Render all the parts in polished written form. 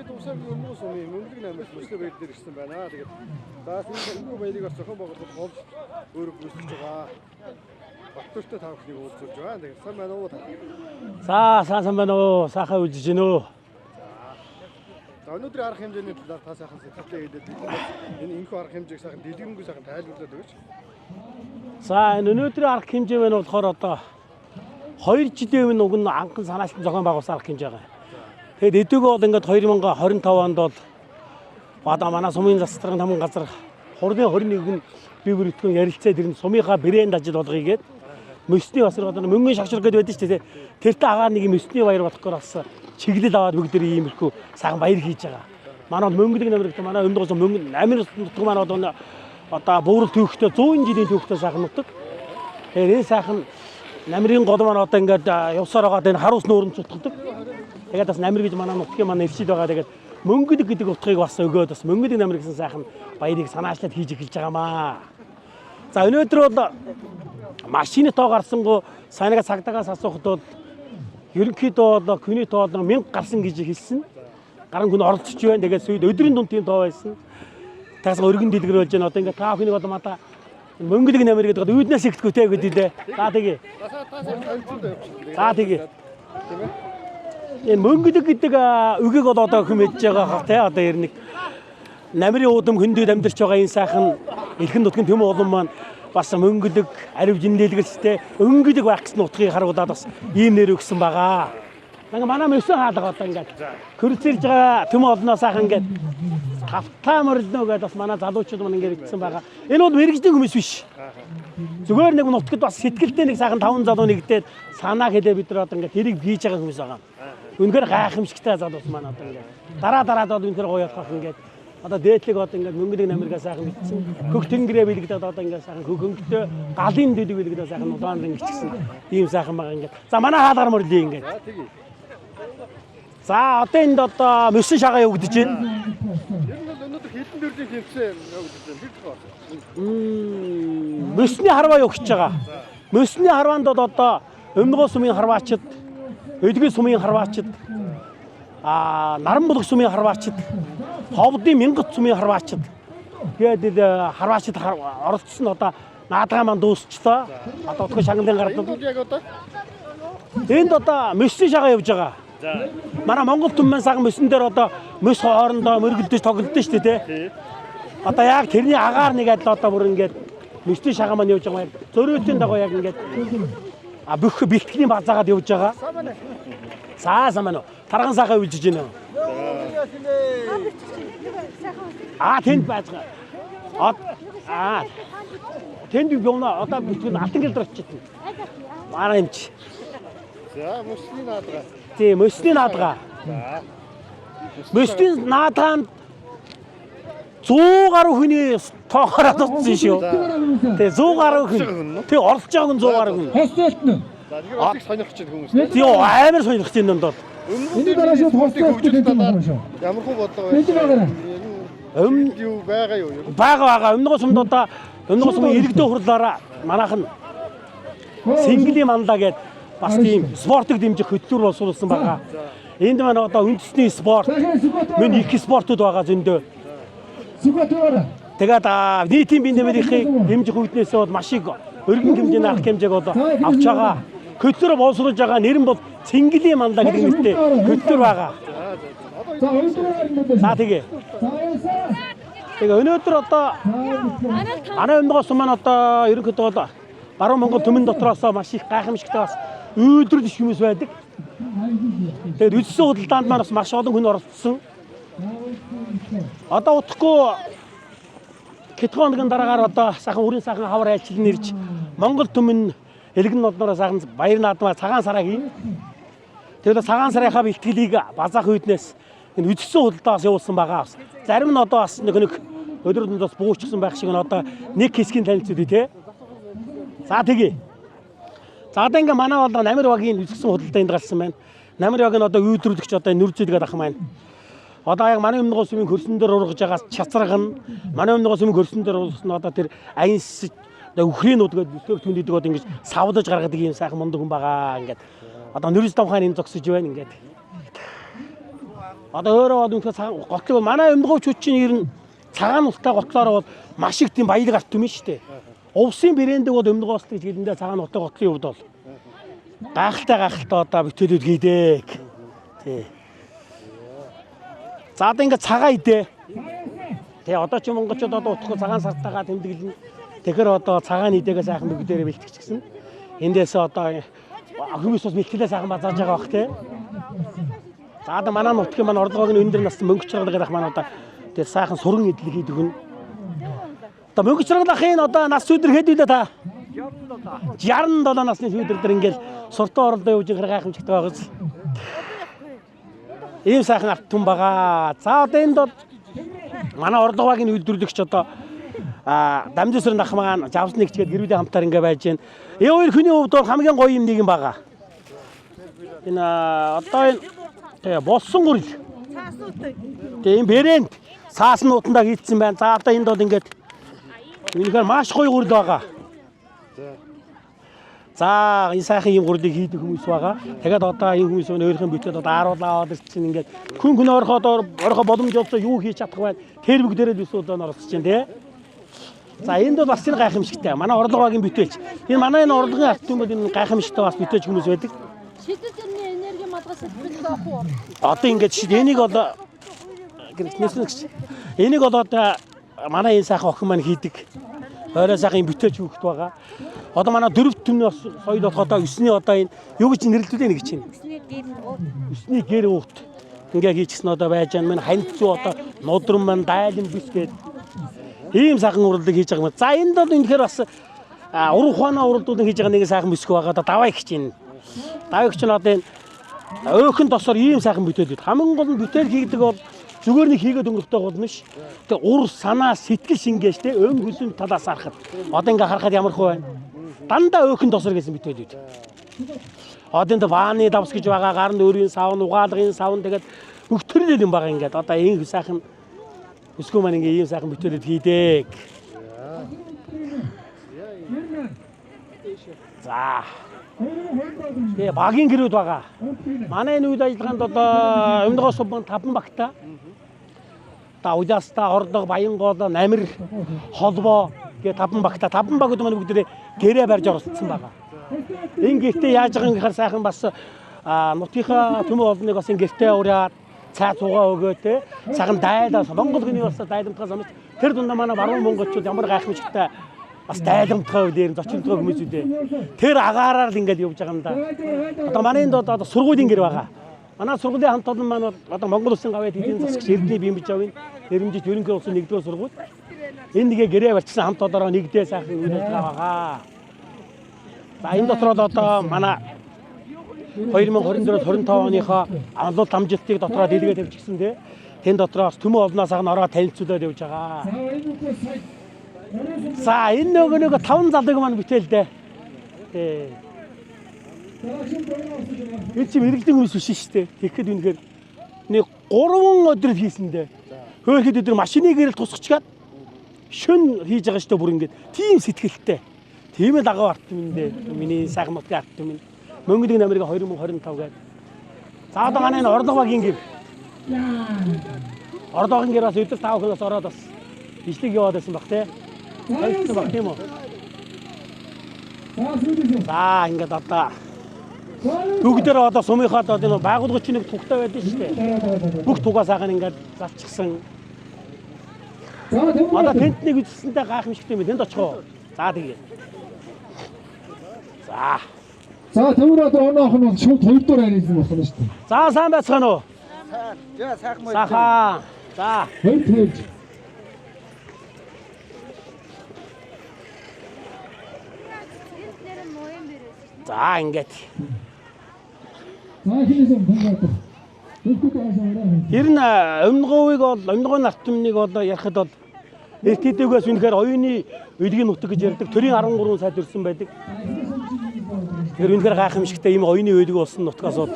бид усаар өмнөөс мөнгөлөг намайг мөслө байр дээр ирсэн байна. Тэгээд заас энэ баярыг бас зохион байгуулалт хол өөрөө гүйцэтгэж байгаа. Батөртэй тавхныг уулзуулж байгаа. Тэгээд сайн байна уу та? Сайн байна уу? Сайхан үзэж гинөө. За өнөөдрийн арга хэмжээний талаар та сайхан сэтгэлдээ хэлээд энэ энэхүү арга хэмжээг сайхан дэлгэрэнгүй сайхан тайлбарлаад өгөөч. За энэ өнөөдрийн арга хэмжээ байна болохоор одоо 2 жилийн өмнө уг нь анхан санаачилсан зохион байгуулсан арга хэмжээ байгаа. Тэгэд эдгөө бол ингээд 2025 онд бол одоо манай сумын застрын таман газар хурдын 21-нд бие бүртгэн ярилцаад ирэн сумынхаа брэнд ажил болгоё гээд мөсний басар одоо мөнгөний шагшрал гэдэг байдаг шүү дээ. Тэртээ агаар нэг мөсний баяр болохгүй бас чиглэл аваад бүгд тэр иймэрхүү сайхан баяр хийж байгаа. Манай мөнгөлөг намрагт манай өндгөөс мөнгө амир нутг манай одоо буурал түүхтэй 100 жилийн түүхтэй сайхан нутаг. Тэгэхээр энэ сайхан намрын гол маань одоо ингээд явсаар байгаа энэ харуус нуурын цутгадаг. Тэгээд бас намир гэж манай нутгийн манай иршил байгаа. Тэгээд мөнгөлөг гэдэг утгыг бас өгөөд бас мөнгөлөг намир гэсэн сайхан баярыг санаачлаад хийж эхэлж байгаамаа. За өнөөдөр бол машины тоо гарсангуу санаага цагдаагаас асуухад бол ерөнхийдөө бол хүний тоо 1000 гарсан гэж хэлсэн. Гаран хүн оролцож байна. Тэгээд сүйд өдрийн дунд тийм тоо байсан. Таас өргөн дэлгэр болж байна. Одоо ингээд та бүхнийг одоо мата мөнгөлөг намир гэдэг үүднээс ихтгэв те гэдэг лээ. За тэгээ. За тэгээ. Энэ мөнгөлөг гэдэг үгийг бол одоо хүн мэдж байгаа те одоо ер нь намрын уудам хөндөд амьдарч байгаа энэ сайхан элхэн нутгийн төм олон маань бас мөнгөлөг ариу жинлэлгэлстэй өнгөлөг байх гэсэн утгыг харуулад бас ийм нэр өгсөн байгаа. Ингээ манай мөсөн хаалга одоо ингээд хөрцөлж байгаа төм олноо сайхан ингээд тавтаа морилно гэдээ бас манай залуучууд маань ингээд ирсэн байгаа. Энэ бол мэрэгжлийн хүмүүс биш. Зүгээр нэг нутгад бас сэтгэлдээ нэг сайхан 5 залуу нэгдээд санаа хэлээ бид нар одоо ингээд тэрийг хийж байгаа хүмүүс байгаа. Үнэхээр гайхамшигтай залуус маань одоо ингээд дараа бол үнэхээр гоё явах ингээд одоо дээдлэг одоо ингээд мөнгөлөг намиргаа сайхан битсэн. Хөх тэнгэрээ бэлгдээд одоо ингээд сайхан хөх хөнгөлтөө галын дэдэг бэлгдээд сайхан улаан ингэчихсэн. Ийм сайхан байгаа ингээд. За манай хаалгаар мөрлөө ингээд. За одоо энд одоо мөсөн шагаа явагдаж байна. Ер нь бол өнөөдөр хилэн дөрлийн тэмцээн явагдаж байна. Тэр тохиол. Мөсний харваа явагдаж байгаа. Мөсний харваанд бол одоо Өмнөгөө сумын харваачид, Өдгөө сумын харваачид, Наран булг сумын харваачид, Ховдын Мянгат сумын харваачид. Тэгээд харваачид оролцсон одоо наадгаа маань дуусчлаа. Одоо өдгөө шагналын гардууд. Яг одоо энд одоо мөсний шагаа явж байгаа. Манай Монгол түмэн сайхан мөсөн дээр одоо мөс хоорондоо мөргөлдөж тоглолдсон шүү дээ тий. Одоо яг тэрний агаар нэг адил одоо бүр ингээд мөсний шагаа маань явж байгаа. Зөрөөтийн дагуу яг ингээд бүх бэлтгэлийн базаагаад явж байгаа. Сайн байна уу? Тарган сайхан үйлжиж байна. Тэнд байж байгаа. Тэнд явна. Одоо бэлтгэл алтан гэлдэр очиж байна. Мараа юмч. за мөсний наадгаа. Тийм, мөсний наадгаа. Мөсний наадгаанд 100 гаруй хүний тоогоор дутсан шүү. Тэгээ 100 гаруй хүн. Тэгээ оролцож байгаа хүн 100 гаруй хүн. За тэгэхээр одыг сонирхож байна хүмүүс. Тийм амар сонирхож байна энэ бол. Энэ дараа шууд хөвжүүлж байгаа шүү. Ямар хөө бодлого байна? Юу байгаа юу? Бага. Өмнөгөө сумд одоо өмнөгөө сумын иргэдөө хурлаараа манайхан Сингэлийн мандаа гээд бас тийм спортыг дэмжих хөтлөөр боловсруулсан байгаа. Энд маань одоо үндэсний спорт, мөн их спортууд байгаа зөндөө. Тэгээд нийтийн бие нэмрийнхийг дэмжих үүднээс бол маш их өргөн хэмжээний арга хэмжээг бол авч байгаа. Хөтлөөр боловсруулж байгаа нэр нь бол Цэнгэлийн мандаа гэдэг нэртэй хөтлөөр байгаа. За тэгээ. Тэгээ өнөөдөр одоо манай өмнөгөө сум маань одоо ерөнхийдөө бол баруун Монгол төмөн дотроос маш их гайхамшигтай бас өөдрөж хүмүүс байдаг. Тэгээд үдсэн худалдаанд маань бас маш олон хүн оролцсон. Одоо утгагүй хэдхэн өдрийн дараагаар одоо сайхан үрийн сайхан хавар айлчлал нэрж Монгол төмөн элгэн ноднороо сайхан баяр наадмаа цагаан сараа хийн. Тэгээд цагаан сарынхаа бэлтгэлийг базаах үүднээс энэ үдсэн худалдаас явуулсан байгаа. Зарим нь одоо бас нэг өдрөнд бас буучсан байх шиг нь одоо нэг хэсгийн танилцуулъя те. За тэгээ. За одоо ингээ манай бол намир багийн үсгсэн худалдаа энд гарсан байна. Намир баг нь одоо үйдрүүлэгч одоо нүрзүүлгээд ах маань. Одоо яг манай өмнөгөө сумын хөрсөн дээр ургаж байгаа чацраган манай өмнөгөө сумын хөрсөн дээр ургасан одоо тэр аянс үхрийнүүд гэдэг өсөв түндэдэг одоо ингэж савдаж гаргадаг юм сайхан мундаг хүн байгаа ингээд. Одоо нүрс давхаан энэ зогсож байна ингээд. Одоо өөрөө бол үнэхээр готлог манай Өмдгөөчүүд чинь ер нь цагаан уттай готлороо бол маш их тийм баялаг арт юм шүү дээ. Увсын брэндийг бол Өмдгөөс гэж хэлэндээ цагаан уттай готлын хувьд бол гайхалтай одоо бүтээлүүд хийдэг. Тий. За одоо ингээд цагаа идэ. Тий одоо ч монголчууд одоо утгах цагаан сартаагаа тэмдэглэн. Тэгэхээр одоо цагаан идэгээ сайхан бүгдээрээ бэлтгэчихсэн. Эндээс одоо хүмүүс бас бэлтгэлээ сайхан базааж байгаа бах тий. За одоо манай нутгийн манай орлогыг өндөр насны мөнгө чаргалгах маань одоо тэр сайхан суран идэл хийдэг хүн. Одоо мөнгө чаргалахын одоо нас өдөр хэд вэ та? 67 насны өдөр дээр ингээл суртан оролдоо явж байгаа гайхамшигтай байгаа зү. Ийм сайхан арт түн байгаа. За одоо энд бол манай орлогыг үйлдвэрлэгч одоо дамжисрын ах маань Жавс нэгчгээд гэрүүлийн хамтаар ингээ байж байна. Энэ хоёр хүний хувьд бол хамгийн гоё юм нэг юм байгаа. Энэ одоо энэ болсон гурил. Тийм брэнд сааснуудандаа хийцсэн байна. За одоо энд бол ингээд үнэхээр маш гоё гурил байгаа. За энэ сайхан юм гурилыг хийдэг хүмүүс байгаа. Тэгээд одоо энэ хүмүүс өөрийнх нь бүтээд одоо ааруулаа аваад ирсэн ингээд хүн орохоо боломж олцоо юу хийж чадах вэ? Тэр бүгдээрээ л өсөөлөө оролцож байна тий. За энд бол бас энэ гайхамшигтай. Манай орлогын бүтээлч. Энэ манай энэ орлогын арт юм бол энэ гайхамшигтай бас бүтээж хүмүүс байдаг. Шидэлтний энерги мадгас сэтгэл авах уу? Одоо ингээд энийг одоо энийг бол одоо манай энэ сайхан охин маань хийдэг. Орой сайхан бүтээж өгөхд байгаа. Одоо манай дөрөв түмний соёл болох одоо 9-ний одоо энэ юу гэж нэрлэлдүүлээ нэг чинь. 9-ний гэр уут. Ингээ хийчихсэн одоо байж байгаа. Манай ханд зүү одоо нудран маань дайлан бис гээд ийм сайхан уралдыг хийж байгаа юм. За энд бол үнэхээр бас уран ухааны уралдуудыг хийж байгаа нэг сайхан бүсгүй байгаа. Одоо даваа их чинь. Даваа их чинь одоо энэ өөхөн тосоор ийм сайхан бүтээлүүд. Хамгийн гол нь бүтээл хийгдэг бол зүгээр нэг хийгээд өнгөрөхтэй гол биш. Тэгээ ур санаа сэтгэл шингээж те өн хүлэн талаас харахад. Одоо ингээ харахад ямар хөө байна. Дандаа өөхөн тосор гэсэн бүтээлүүд. Одоо энэ вааны давс гэж байгаа гаранд өөрийн савн угаалгын савн тэгээд бүх төрлийн юм байгаа ингээд. Одоо энэ сайхан өсгөө маань ингээ ийм сайхан бүтээлүүд хийдэг. За. Тэгээ багийн гэрүүд байгаа. Манай энэ үйл ажиллагаанд одоо Өмдгөө сумбан 5 багтаа. Та Улаастаа, Орлого, Баянгол, Намир, Холбоо гээ 5 багтаа 5 багууд маань бүгдээ гэрээ барьж оролцсон байгаа. Энэ гэртээ яаж байгаа юм гэхээр сайхан бас нутгийнхаа төмөө олныг бас энэ гэртээ ураад цай цугаа өгөө те цагаан дайлаас Монгол хүний бас дайламтгаас амж тэр дундаа манай баруун монголчууд ямар гайхамшигтай бас дайламтгаа үдээр зочинтгоо хүмүүс үдээ тэр агаараар л ингээд явж байгаа юм да. Одоо манай энд одоо сургуулийн гэр байгаа. Манай сургуулийн хамт олон маань одоо Монгол Улсын гавьяа эдийн засагч Эрдэнэ Бимбиж авын нэрмжит ерөнхий улсын 1-р сургууль. Энэ нэгэ гэрээ барьчихсан хамт олоороо нэгдээ сайхан үйл ажиллагаа байгаа. За энэ дотор л одоо манай 2024-25 оныхоо амлалт амжилтыг дотроо дэлгээ тавьчихсан тий. Тэн дотроос төмөө олноос ага ороо танилцуулаад явж байгаа. За энэ нөгөө 5 залыг маань бүтээлдээ. Тий. Энэ чи мэрэгдэн хүмүүс биш шүү дээ. Тэгэхэд үнэхээр нэг 3 өдөр хийсэндээ. Хөөхөд өдөр машины гэрэл тусгачгаад шөн хийж байгаа шүү дээ бүр ингээд тийм сэтгэлтэй. Тийм л агуу арт юм дээ. Миний сайхан модын арт юм. Мөнгөний намрыг 2025 гээд. За одоо манай энэ орлого багийн гэр. Орлогын гэр бас өдөр 5 хоногоос ороод бас бичлэг яваад байсан баг тий. Хайцсан баг тийм үү? За ингээд одоо бүгдээр одоо сумынхаа одоо энэ байгууллагч нэг тугтай байдаг шүү дээ. Бүх тугаас хаана ингээд залчихсан. Одоо тэнд нэг үзсэнтэй гайхамшигтай юм. Тэнд очих уу? За тэгээ. За төмөр одоо оноохон бол шууд 2 дугаар арилсан болох нь шүү дээ. За сайн байцгаана уу? За сайхан мөн. Сайхан. За. Хөөж. За ингээд. За хийсэн байна. Ер нь Өмдгөөгийг бол Өмдгөөний арт түмнийг бол ярихад бол эртдэгээс үнэхээр оюуны өдгийн нутаг гэж ярьдаг. Төрийн 13 сайд ирсэн байдаг. Тэр үнэхээр гайхамшигтай ийм оюуны өдөг болсон нутгаас бол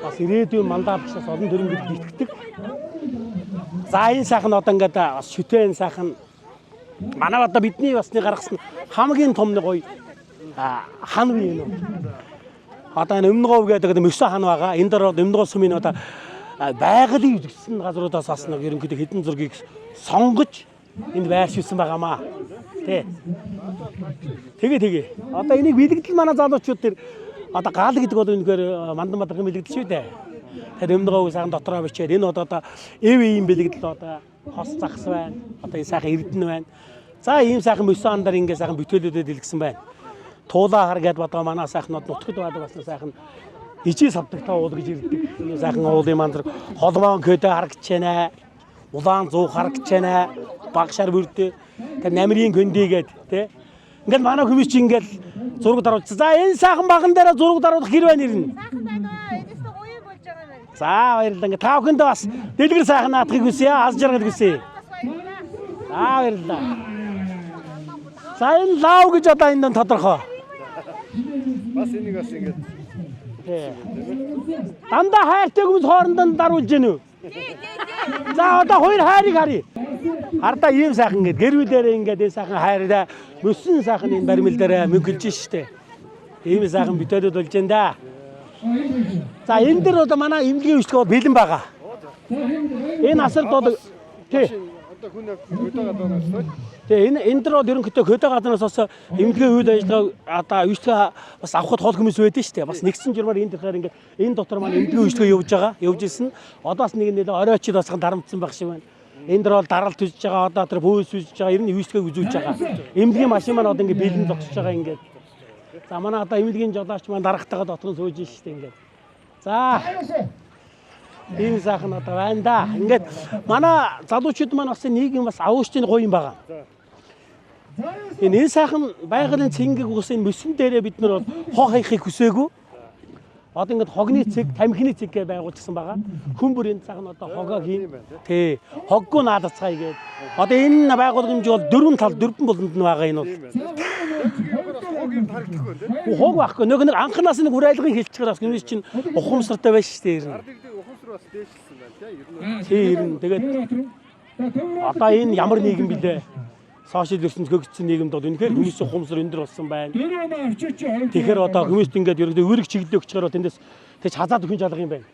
бас ирээдүйн мандатчаас олон төрөнд итгэдэг. За энэ сайхан одоо ингээд бас шүтэн сайхан манай одоо бидний басны гаргасан хамгийн том нэг гоё хан бий юм. Одоо энэ Өмдгөө гэдэг 9 хан байгаа. Энэ дээр Өмдгөө сумын одоо байгалийн үзэгдсэн газруудаас бас нэг ерөнхийдөө хэдэн зургийг сонгож энд байршуулсан байгаамаа. Тэ. Тэгээ. Одоо энийг бэлэгдэл манай залуучууд тэр одоо гал гэдэг бол үнэхээр мандан мадрахын бэлэгдэл шүү дээ. Тэгэхээр өмнөгөө сайхан дотроо бичээд энэ одоо эв ийм бэлэгдэл одоо хос загас байна. Одоо энэ сайхан эрдэнэ байна. За ийм сайхан мөсөн андар ингээ сайхан бүтээлүүдэд дэлгэсэн байна. Туулаа хар гэд бодоо манай сайхнууд нутгад байдаг бас сайхан ижээ савдагтаа уул гэж ирдэг. Энэ сайхан уулын мандар холбоон көдөө харагдаж байна. Улаан зуух харагдаж байна. Багшаар бүрдээ тэр намрын гөндийгээд тий. Ингээд манай хүмүүс чи ингээд зураг даруулж. За энэ сайхан баган дээр зураг даруулах гэр байна ирнэ. Сайхан байна уу? Энэс нэг уян болж байгаа юм байна. За баярлалаа. Ингээд та бүхэндээ бас дэлгэр сайхан наадахыг хүсье. Аз жаргал хүсье. За баярлалаа. За энэ лав гэж одоо энэ тодорхой. Бас энийг бас ингээд дандаа хайртай хүмүүс хоорондоо даруулж гэнэ үү? За одоо хоёр хайрыг харъя. Хардаа ийм сайхан ингээд гэрүү дээрээ ингээд энэ сайхан хайраа мөсөн сайхан энэ баримл дээрээ мөнгөлж штэ. Ийм сайхан бүтээлүүд болж байна да. За энэ дэр одоо манай эмнэлгийн үйлчлэг бол бэлэн байгаа. Энэ асарт одоо тий. одоо хүн хөдөө гадаанаас бол Тэгээ энэ дэр бол ерөнхийдөө хөдөө гадаанаас бас эмнэлгийн үйл ажиллагаа одоо үйлчлэг бас авахд хол хүмүүс байдэн штэ. Бас нэгсэн журмаар энэ дэрхээр ингээд энэ дотор маань эмнэлгийн үйлчлэг явж байгаа. Явж исэн. Одоо бас нэг нэлээ оройчд бас дарамтсан байх шиг байна. Энэ дэр бол даралт үзэж байгаа. Одоо тэр пөөс үзэж байгаа. Ер нь үйлчлэгийг үзүүлж байгаа. Эмнэлгийн машин маань одоо ингээд бэлэн зогсож байгаа ингээд. За манай одоо эмнэлгийн жолооч маань дарагтайгаа дотор нь сууж штэ ингээд. За ийм сайхан одоо байна да. Ингээд манай залуучууд маань бас нийгэм бас авуучдын гоё юм байгаа. Энэ сайхан байгалийн цэнгэг усын мөсөн дээрээ бид нар бол хоо хаяхыг хүсээгүй. Одоо ингээд хогны цэг, тамхины цэг гэж байгуулчихсан байгаа. Хүн бүр энэ сайхан одоо хогоо хийн. Тий. Хоггүй наадацгаая гээд. Одоо энэ байгуулгын хэмжээ бол дөрвөн тал дөрвөн болонд нь байгаа энэ бол. хог юм харагдахгүй нэ. Хог байхгүй. Нэг анханаас нэг урайлгын хэлчихээр бас хүмүүс чинь ухамсартай байж штэ ирнэ. Ардыг ухамсар бас дээшилсэн байна тийм. Тий ирнэ. Тэгээд одоо энэ ямар нийгэм билээ? Сошиал ертөнцийн хөгжсөн нийгэмд бол үнэхээр хүмүүсийн ухамсар өндөр болсон байна. Тэгэхээр одоо хүмүүст ингээд ерөөдөө үүрэг чиглэлээ өгч гараад тэндээс тэгж хазаад өхөн жалах юм байна.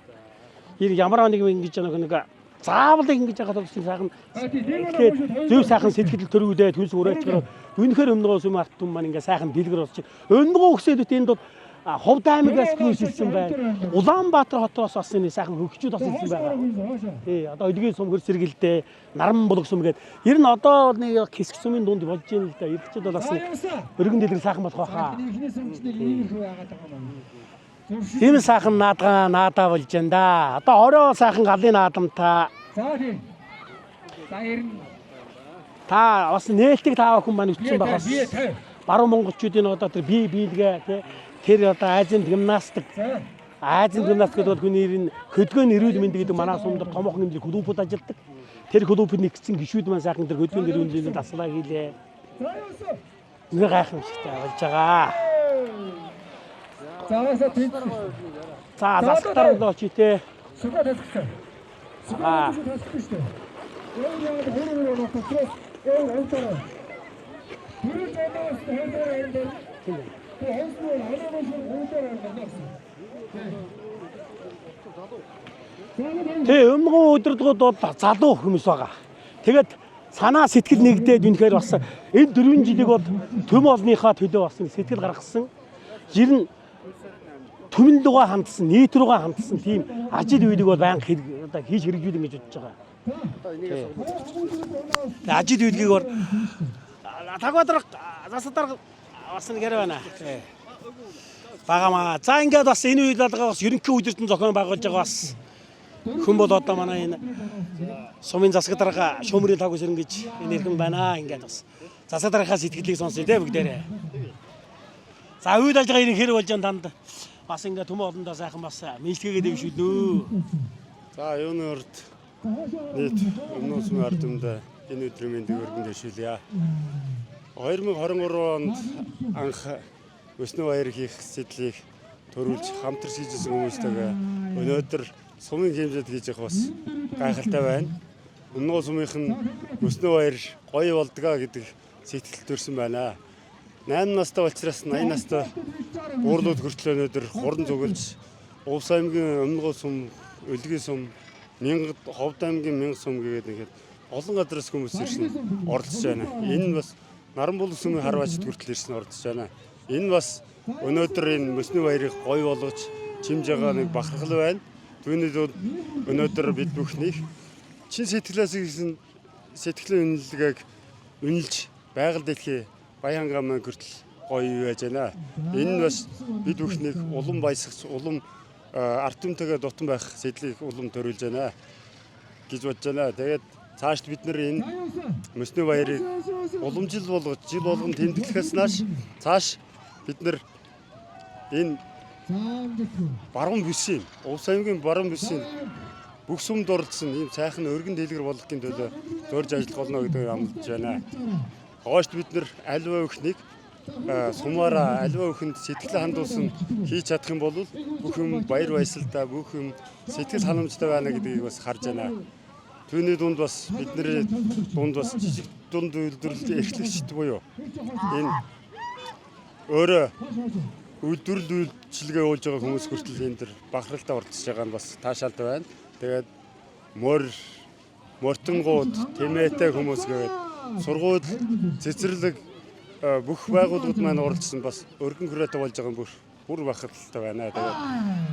Энэ ямар нэг ингэж нэг заавал ингэж яхад өгсөн сайхан тэгээд зөв сайхан сэтгэл төрүүлээд хүнс ураач гараад үнэхээр өмнөгөө сүм арт түм маань ингээд сайхан дэлгэр болж өмнөгөө өгсөд энд бол Ховд аймагаас хүмүүс ирсэн байна. Улаанбаатар хотоос бас энэ сайхан хөгжүүд бас ирсэн байгаа. Тий, одоо Өдгийн сум хөр сэргэлдээ, Наран булг сум гэдэг. Ер нь одоо нэг хэсэг сумын дунд болж байна л да. Иргэчүүд бол бас өргөн дэлгэр сайхан болох байхаа. Тийм сайхан наадаа болж байна да. Одоо орой сайхан галын наадамтай. За тийм. За ярина. Та бас нээлтийг таа хүн маань өчсөн байх бас. Баруун монголчуудын одоо тэр бие биелгээ тий тэр одоо Азийн гимнастик бол хүний нэр нь хөдгөөний эрүүл мэндийн гэдэг манай сумд томоохон нэмлэг клубуд ажилладаг. Тэр клубуд нэгдсэн гишүүд маань сайхан тэр хөдгөөний эрүүл мэндийн дасгалаа хийлээ. Нэг гайхамшигтай болж байгаа. Заавасаа тийм. За засгатар л очи те. Сугаа тасчихсан. Сугаа тасчихсан шүү дээ. Тэ өмнө өдрөдгүүд бол залуу хүмүүс байгаа. Тэгээд санаа сэтгэл нэгдээд үнэхээр бас энэ 4 жилиг бол төм олныхаа төлөө бас сэтгэл гаргасан. Жир нь түмэн лугаа хандсан, нийт рүүгээ хандсан тийм ажил үйлийг бол байнга одоо хийж хэрэгжүүлнэ гэж бодож байгаа. Ажил үйлгийг бол тагвадар засадар бас нэг ярь байна. Багамаа. За ингээд бас энэ үйл ажиллагаа бас ерөнхий удирдсан зохион байгуулж байгаа бас хүн бол одоо манай энэ сумын засаг дарга шөмрийн таг үсрэн гэж энэ ирхэн байна. Ингээд бас засаг даргахаас сэтгэлийг сонсъё те бүгдээрээ. За үйл ажиллагаа энэ хэр болж байгаа танд бас ингээд төмөө олондоо сайхан бас мэдлэгээгээд дэвшүүлнэ. За юуны урд нийт өмнө сумын ард түмэнд энэ өдрийн мэндийг өргөн дэвшүүлье. 2023 онд анх өснө баяр хийх сэтлийг төрүүлж хамтарч хийжсэн хүмүүстэйгээ өнөөдөр сумын хэмжээд хийж явах бас гайхалтай байна. Өмнө сумынх нь өснө баяр гоё болдгаа гэдэг сэтгэл төрсэн байна. 8 настай учраас 80 настай буурлууд хүртэл өнөөдөр хуран зүгэлж Увс аймгийн өмнө сум, Өлгийн сум, Ховд аймгийн 1000 сум гэдэг ингээд олон газраас хүмүүс ирсэн оролцож байна. Энэ нь бас Наранбулан сүмийн харваачд хүртэл ирсэн оролцож байна. Энэ бас өнөөдөр энэ мөсний баярыг гоё болгож чимж байгаа нэг бахархал байна. Түүний дунд өнөөдөр бид бүхнийг чин сэтгэлийн үнэлгээг үнэлж байгаль дэлхий Баян гамын хүртэл гоё байж байна. Энэ нь бас бид бүхнийг улам баясгах, улам арт түмтэйгээ дутан байх сэтлийг улам төрүүлж байна гэж бодож байна. Тэгээд цаашд бид нар энэ мөсний баярыг уламжил болгож жил болгон тэмдэглэхээс нааш цааш бид нар энэ баруун бүсийн Улс аймгийн баруун бүсийн бүх сүмд оролцсон ийм сайхан өргөн дэлгэр болгохын төлөө зорж ажиллах болно гэдгийг амлаж байна. Хойш бид нар альва өхнийг сумаараа альва өхөнд сэтгэлээ хандуулсан хийж чадах юм бол бүх юм баяр баясгалтай бүх юм сэтгэл ханамжтай байна гэдгийг бас харж байна. Түүний дунд бас бидний дунд бас жижиг дунд үйлдвэрлэл эрхлэгчд буюу энэ өөрөө үйлдвэрлэл үйлчилгээ болж байгаа хүмүүс хүртэл энэ төр бахархалтай оролцож байгаа нь бас таашаалтай байна. Тэгээд мортонгууд, тэмээтэй хүмүүс гээд сургууль, цэцэрлэг бүх байгууллагууд маань оролцсон бас өргөн хүрээтэй болж байгаа бүр бахархалтай байна. Тэгээд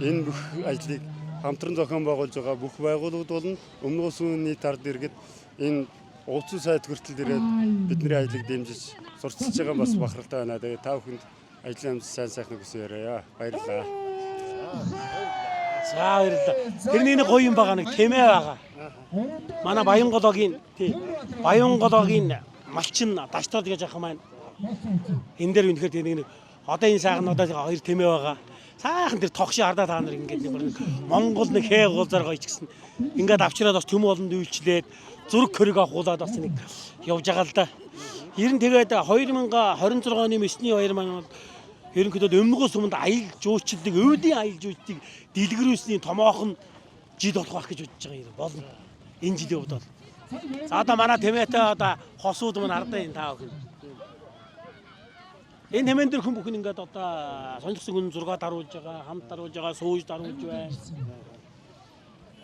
энэ бүх ажлыг хамтран зохион байгуулж байгаа бүх байгууллагууд болон Өмнө Улсын нийт ард иргэд энэ ууцсан сайд хүртэл ирээд бидний ажлыг дэмжиж сурталчилж байгаа бас бахархалтай байна. Тэгээд та бүхэнд ажлын амжилт сайн сайхныг хүсье. Баярлалаа. За баярлалаа. Тэрний нэг гоё юм байгаа нэг тэмээ байгаа. Манай Баянгологийн малчин даштрал гэж ах маань. Энэ дээр үнэхээр тэр нэг одоо энэ сайхнуудаа хоёр тэмээ байгаа. Сайхан тэр тогшин хардаа та нар ингээд нэг Монгол нэг хээ гулзар гоё ч гэсэн ингээд авчираад бас төм олонд үйлчлээд зүрх хөрөг авахуулаад бас нэг явж байгаа л да. Ер нь тэгээд 2026 оны Мэсний баяр маань ерөнхийдөө Өмнө Сүмэнд аялал жуулчлалыг, өвлийн аялал жуулчлалыг дэлгэрүүлсний томоохон жил болох байх гэж бодож байгаа юм болно. Энэ жилийн хувьд бол. За одоо манай тэмээтэй одоо хосууд маань ардаа энэ таа өхөн. Энэ тэмээн дээр хүн бүхэн ингээд одоо сонирхсан хүн 6 даруулж байгаа, хамт даруулж байгаа, сууж даруулж байна.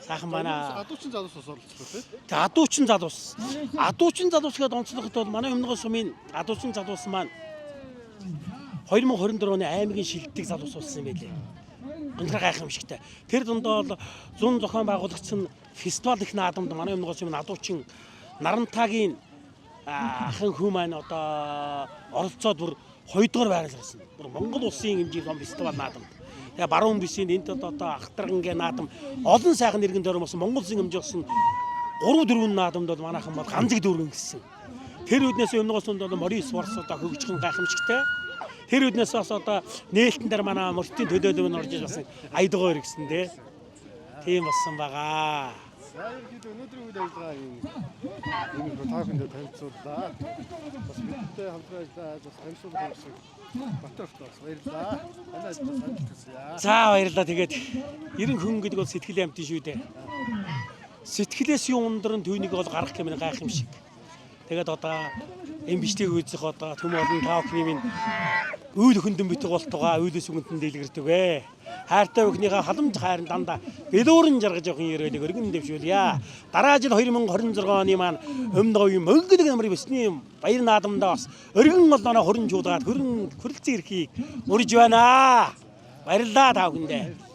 Сайхан манай Адуучин залуусаас оролцдог тийм. За адуучин залуус. Адуучин залуус гэдэг онцлогт бол манай Өмнө Сүмийн адуучин залуус маань 2024 оны аймгийн шилдэг залуус болсон юм байлээ. Өндөр гайхамшигтай. Тэр дундаа бол зүүн зохион байгуулагчсан фестивал их наадамд манай Өмнө Сүмийн адуучин Нарантаагийн ахын хүү маань одоо оролцоод бүр 2 дугаар байрлуулсан. Бүр Монгол улсын хэмжээний том фестивал наадамд. Тэгээ баруун бисийн энд одоо Ахтаргангийн наадам олон сайхан иргэн төрөмсөн Монгол улсын хэмжээсэн 3-4 наадамд бол манайхан бол ганцыг дүүргэн гисэн. Тэр үднээс Өмнө Улсанд бол Морис Ворс одоо хөгжих гайхамшигтай. Тэр үднээс бас одоо нээлтэн дээр манай мөртийн төлөөлөв нь орж иж бас айдгаа иргсэн дээ. Тийм болсон байгаа. Өнөөдрийн үед ажиллагаа юм таахэнд танилцууллаа. Бас бидтэй хамтран ажиллаж бас танилцуулах юмшиг батөрхтөөс баярлалаа. Манай ажил санагдчихсан. За баярлалаа. Тэгээд 90 хүн гэдэг бол сэтгэлийн амт шүү дээ. Сэтгэлээс юу ундран түүнийг бол гаргах гэмээр гайх юм шиг. Тэгээд одоо энэ бичлэгийг үзэх одоо төм олон тав кремийн үйл хөндөн битэг болтугай үйлээс үгэндэн дэлгэрдэг ээ. Хайртай бүхнийхээ халамж хайрын дандаа бэлүүрэн жаргаж явах ярэлэг өргөн дэвшүүлье. Дараа жил 2026 оны маань Өмнө говийн мөнгөдөг намрын Мэсний баяр наадамдаа бас өргөн олоноо хорин жуулгаад хүрэлцэн эрхийг урьж байна. Баярлалаа та бүхэндээ.